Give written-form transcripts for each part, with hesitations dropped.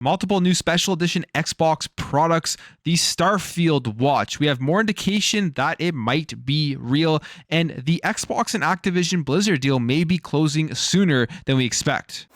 multiple new special edition Xbox products, the Starfield watch. We have more indication that it might be real, and the Xbox and Activision Blizzard deal may be closing sooner than we expect.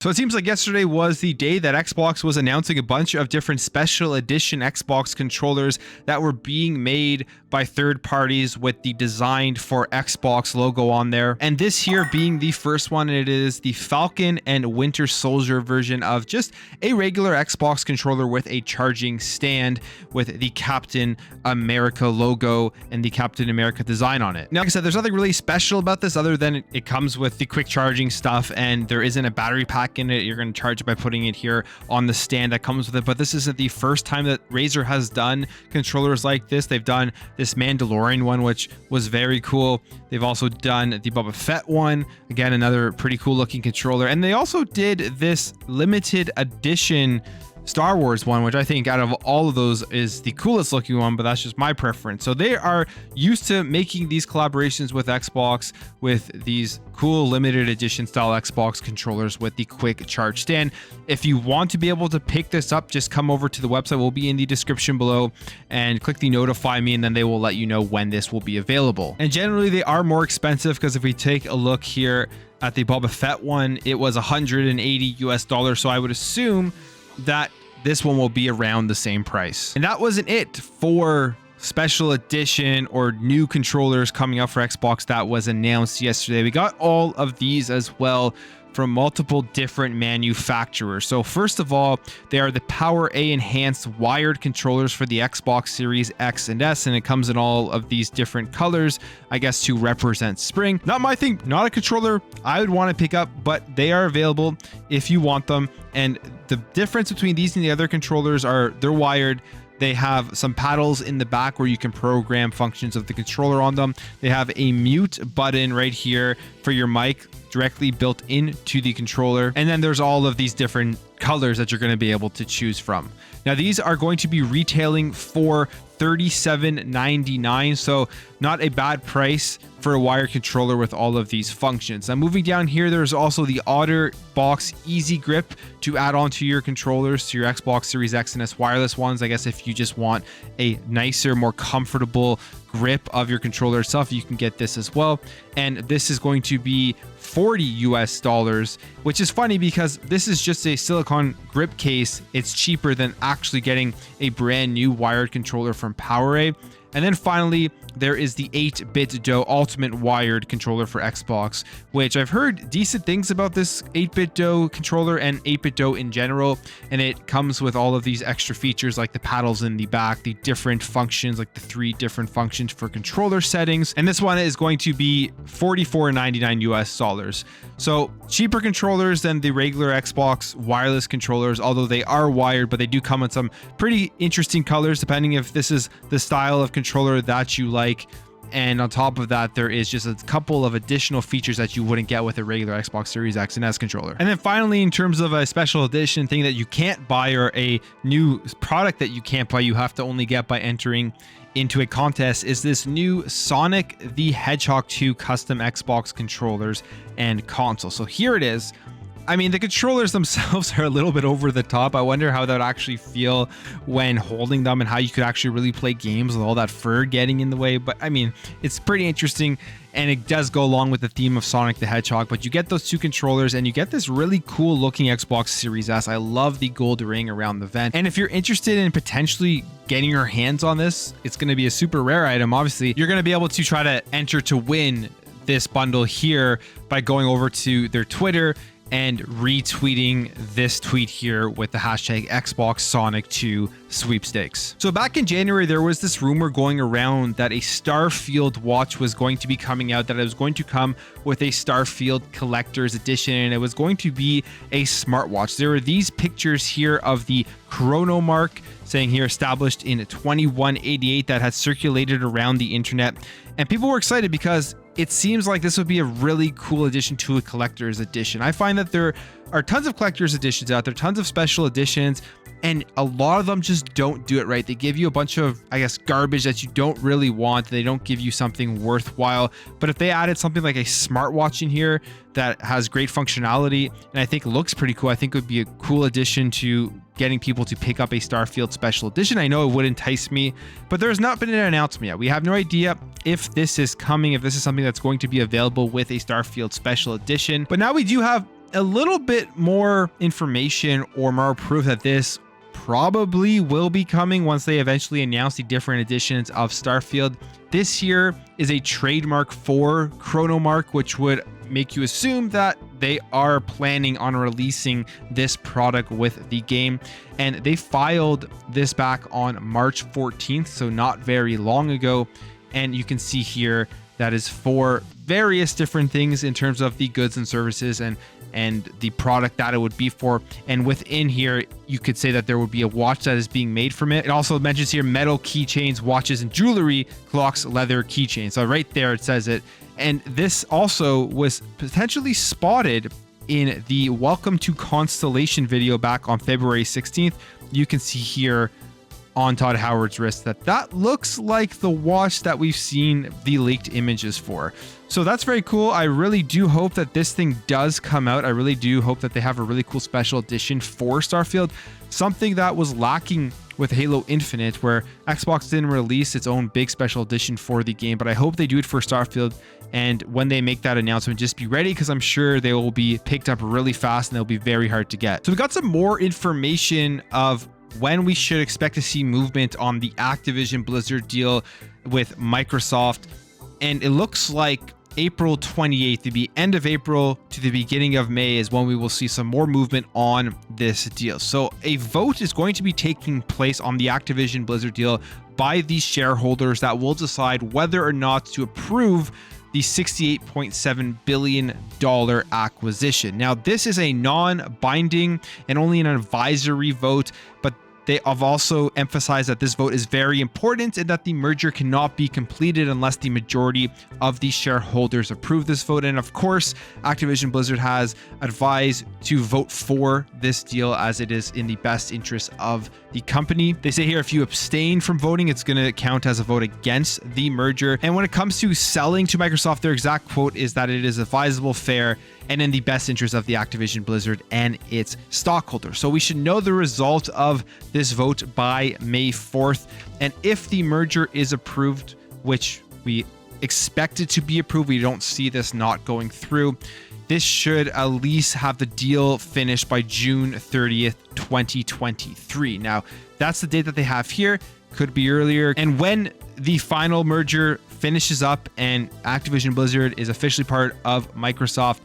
So it seems like yesterday was the day that Xbox was announcing a bunch of different special edition Xbox controllers that were being made by third parties with the designed for Xbox logo on there. And this here being the first one, it is the Falcon and Winter Soldier version of just a regular Xbox controller with a charging stand with the Captain America logo and the Captain America design on it. Now, like I said, there's nothing really special about this other than it comes with the quick charging stuff, and there isn't a battery pack in it. You're going to charge it by putting it here on the stand that comes with it. But this isn't the first time that Razer has done controllers like this. They've done this Mandalorian one, which was very cool. They've also done the Boba Fett one, again another pretty cool looking controller, and they also did this limited edition Star Wars one, which I think out of all of those is the coolest looking one, but that's just my preference. So they are used to making these collaborations with Xbox with these cool limited edition style Xbox controllers with the quick charge stand. If you want to be able to pick this up, just come over to the website. We'll be in the description below and click the notify me, and then they will let you know when this will be available. And generally they are more expensive, because if we take a look here at the Boba Fett one, it was $180 US. So I would assume that this one will be around the same price. And that wasn't it for special edition or new controllers coming up for Xbox that was announced yesterday. We got all of these as well from multiple different manufacturers. So first of all, they are the Power A enhanced wired controllers for the Xbox Series X and S, and it comes in all of these different colors, I guess to represent spring. Not my thing, not a controller I would want to pick up, but they are available if you want them. And the difference between these and the other controllers are they're wired. They have some paddles in the back where you can program functions of the controller on them. They have a mute button right here for your mic directly built into the controller. And then there's all of these different colors that you're going to be able to choose from. Now, these are going to be retailing for $37.99, so not a bad price for a wired controller with all of these functions. Now, moving down here, there's also the OtterBox Easy Grip to add on to your controllers, to your Xbox Series X and S wireless ones. I guess if you just want a nicer, more comfortable grip of your controller itself, you can get this as well. And this is going to be $40 US, which is funny because this is just a silicone grip case. It's cheaper than actually getting a brand new wired controller from PowerA. And then finally, there is the 8BitDo Ultimate Wired controller for Xbox, which I've heard decent things about this 8BitDo controller and 8BitDo in general. And it comes with all of these extra features like the paddles in the back, the different functions, like the 3 different functions for controller settings. And this one is going to be $44.99 US. So cheaper controllers than the regular Xbox wireless controllers, although they are wired, but they do come in some pretty interesting colors depending if this is the style of controller that you like. And on top of that, there is just a couple of additional features that you wouldn't get with a regular Xbox Series X and S controller. And then finally, in terms of a special edition thing that you can't buy, or a new product that you can't buy, you have to only get by entering into a contest, is this new Sonic the Hedgehog 2 custom Xbox controllers and console. So here it is. I mean, the controllers themselves are a little bit over the top. I wonder how that would actually feel when holding them, and how you could actually really play games with all that fur getting in the way. But I mean, it's pretty interesting, and it does go along with the theme of Sonic the Hedgehog. But you get those 2 controllers, and you get this really cool looking Xbox Series S. I love the gold ring around the vent. And if you're interested in potentially getting your hands on this, it's going to be a super rare item. Obviously, you're going to be able to try to enter to win this bundle here by going over to their Twitter and retweeting this tweet here with the hashtag Xbox Sonic 2 sweepstakes. So back in January, there was this rumor going around that a Starfield watch was going to be coming out, that it was going to come with a Starfield collector's edition, and it was going to be a smartwatch. There were these pictures here of the Chronomark, saying here established in 2188, that had circulated around the internet, and people were excited because it seems like this would be a really cool addition to a collector's edition. I find that they're are tons of collector's editions out there, tons of special editions, and a lot of them just don't do it right. They give you a bunch of, I guess, garbage that you don't really want. They don't give you something worthwhile. But if they added something like a smartwatch in here that has great functionality and I think looks pretty cool, I think it would be a cool addition to getting people to pick up a Starfield special edition. I know it would entice me, but there's not been an announcement yet. We have no idea if this is coming, if this is something that's going to be available with a Starfield special edition. But now we do have a little bit more information or more proof that this probably will be coming once they eventually announce the different editions of Starfield. This here is a trademark for Chronomark, which would make you assume that they are planning on releasing this product with the game. And they filed this back on March 14th, so not very long ago. And you can see here that is for various different things in terms of the goods and services and the product that it would be for. And within here, you could say that there would be a watch that is being made from it. It also mentions here metal keychains, watches, and jewelry, clocks, leather keychains. So right there, it says it. And this also was potentially spotted in the Welcome to Constellation video back on February 16th. You can see here on Todd Howard's wrist that looks like the watch that we've seen the leaked images for. So that's very cool. I really do hope that this thing does come out. I really do hope that they have a really cool special edition for Starfield, something that was lacking with Halo Infinite, where Xbox didn't release its own big special edition for the game. But I hope they do it for Starfield, and when they make that announcement, just be ready, because I'm sure they will be picked up really fast and they'll be very hard to get. So we got some more information of when we should expect to see movement on the Activision Blizzard deal with Microsoft. And it looks like April 28th, the end of April to the beginning of May, is when we will see some more movement on this deal. So a vote is going to be taking place on the Activision Blizzard deal by these shareholders that will decide whether or not to approve the $68.7 billion acquisition. Now, this is a non-binding and only an advisory vote, but they have also emphasized that this vote is very important and that the merger cannot be completed unless the majority of the shareholders approve this vote. And of course, Activision Blizzard has advised to vote for this deal as it is in the best interest of the company. They say here, if you abstain from voting, it's going to count as a vote against the merger. And when it comes to selling to Microsoft, their exact quote is that it is advisable, fair, and in the best interest of the Activision Blizzard and its stockholders. So we should know the result of this vote by May 4th. And if the merger is approved, which we expect it to be approved, we don't see this not going through, this should at least have the deal finished by June 30th, 2023. Now, that's the date that they have here. Could be earlier. And when the final merger finishes up and Activision Blizzard is officially part of Microsoft,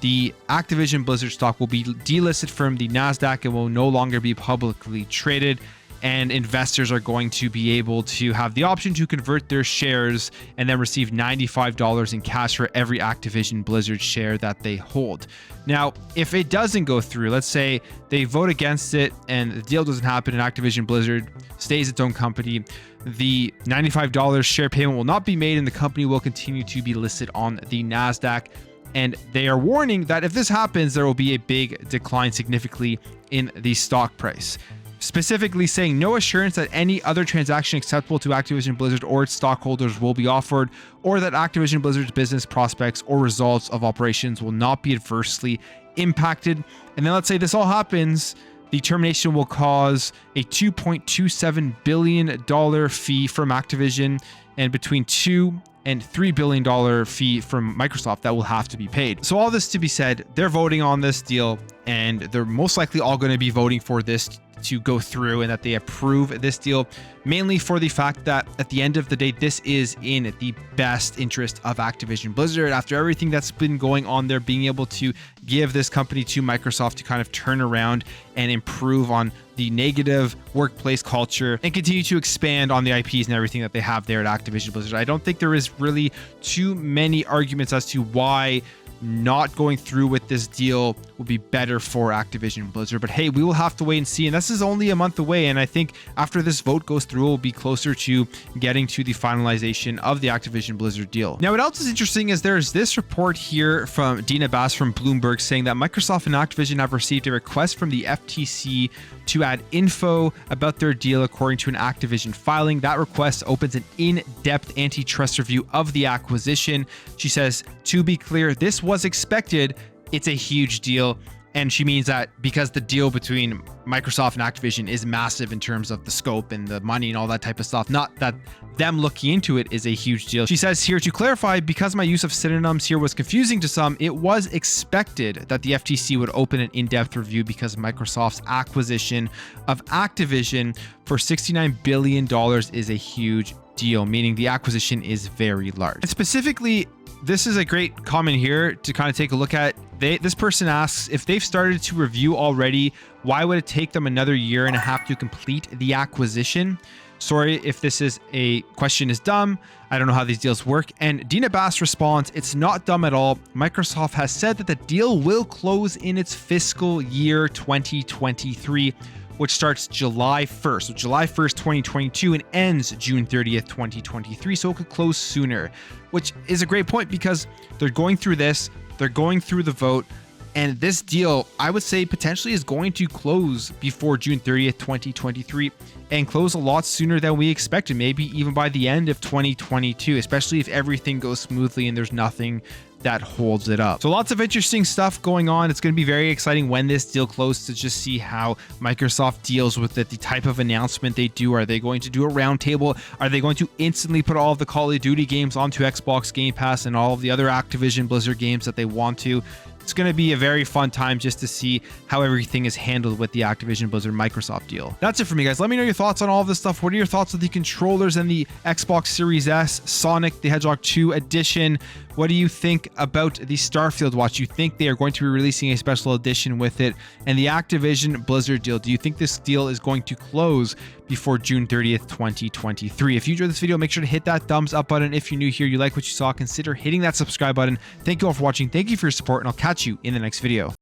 the Activision Blizzard stock will be delisted from the NASDAQ and will no longer be publicly traded. And investors are going to be able to have the option to convert their shares and then receive $95 in cash for every Activision Blizzard share that they hold. Now, if it doesn't go through, let's say they vote against it and the deal doesn't happen and Activision Blizzard stays its own company, the $95 share payment will not be made and the company will continue to be listed on the NASDAQ. And they are warning that if this happens, there will be a big decline significantly in the stock price. Specifically saying no assurance that any other transaction acceptable to Activision Blizzard or its stockholders will be offered, or that Activision Blizzard's business prospects or results of operations will not be adversely impacted. And then let's say this all happens, the termination will cause a $2.27 billion fee from Activision and between $2 and $3 billion fee from Microsoft that will have to be paid. So all this to be said, they're voting on this deal and they're most likely all going to be voting for this to go through and that they approve this deal, mainly for the fact that at the end of the day, this is in the best interest of Activision Blizzard. After everything that's been going on there, being able to give this company to Microsoft to kind of turn around and improve on the negative workplace culture and continue to expand on the IPs and everything that they have there at Activision Blizzard. I don't think there is really too many arguments as to why not going through with this deal will be better for Activision Blizzard. But hey, we will have to wait and see. And this is only a month away. And I think after this vote goes through, we'll be closer to getting to the finalization of the Activision Blizzard deal. Now, what else is interesting is there's this report here from Dina Bass from Bloomberg saying that Microsoft and Activision have received a request from the FTC to add info about their deal according to an Activision filing. That request opens an in-depth antitrust review of the acquisition. She says, to be clear, this was expected. It's a huge deal. And she means that because the deal between Microsoft and Activision is massive in terms of the scope and the money and all that type of stuff, not that them looking into it is a huge deal. She says here, to clarify, because my use of synonyms here was confusing to some, it was expected that the FTC would open an in-depth review because Microsoft's acquisition of Activision for $69 billion is a huge deal, meaning the acquisition is very large. And specifically, this is a great comment here to kind of take a look at. This person asks, if they've started to review already, why would it take them another year and a half to complete the acquisition? Sorry if this is a question is dumb. I don't know how these deals work. And Dina Bass responds, it's not dumb at all. Microsoft has said that the deal will close in its fiscal year 2023, which starts July 1st. So July 1st, 2022 and ends June 30th, 2023. So it could close sooner, which is a great point because they're going through this, they're going through the vote, and this deal, I would say, potentially is going to close before June 30th, 2023 and close a lot sooner than we expected, maybe even by the end of 2022, especially if everything goes smoothly and there's nothing that holds it up. So lots of interesting stuff going on. It's going to be very exciting when this deal closes to just see how Microsoft deals with it, the type of announcement they do. Are they going to do a roundtable? Are they going to instantly put all of the Call of Duty games onto Xbox Game Pass and all of the other Activision Blizzard games that they want to? It's going to be a very fun time just to see how everything is handled with the Activision Blizzard Microsoft deal. That's it for me, guys. Let me know your thoughts on all of this stuff. What are your thoughts on the controllers and the Xbox Series S, Sonic the Hedgehog 2 edition? What do you think about the Starfield watch? You think they are going to be releasing a special edition with it? And the Activision Blizzard deal, do you think this deal is going to close before June 30th, 2023? If you enjoyed this video, make sure to hit that thumbs up button. If you're new here, you like what you saw, consider hitting that subscribe button. Thank you all for watching. Thank you for your support, and I'll catch you in the next video.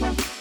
Bye.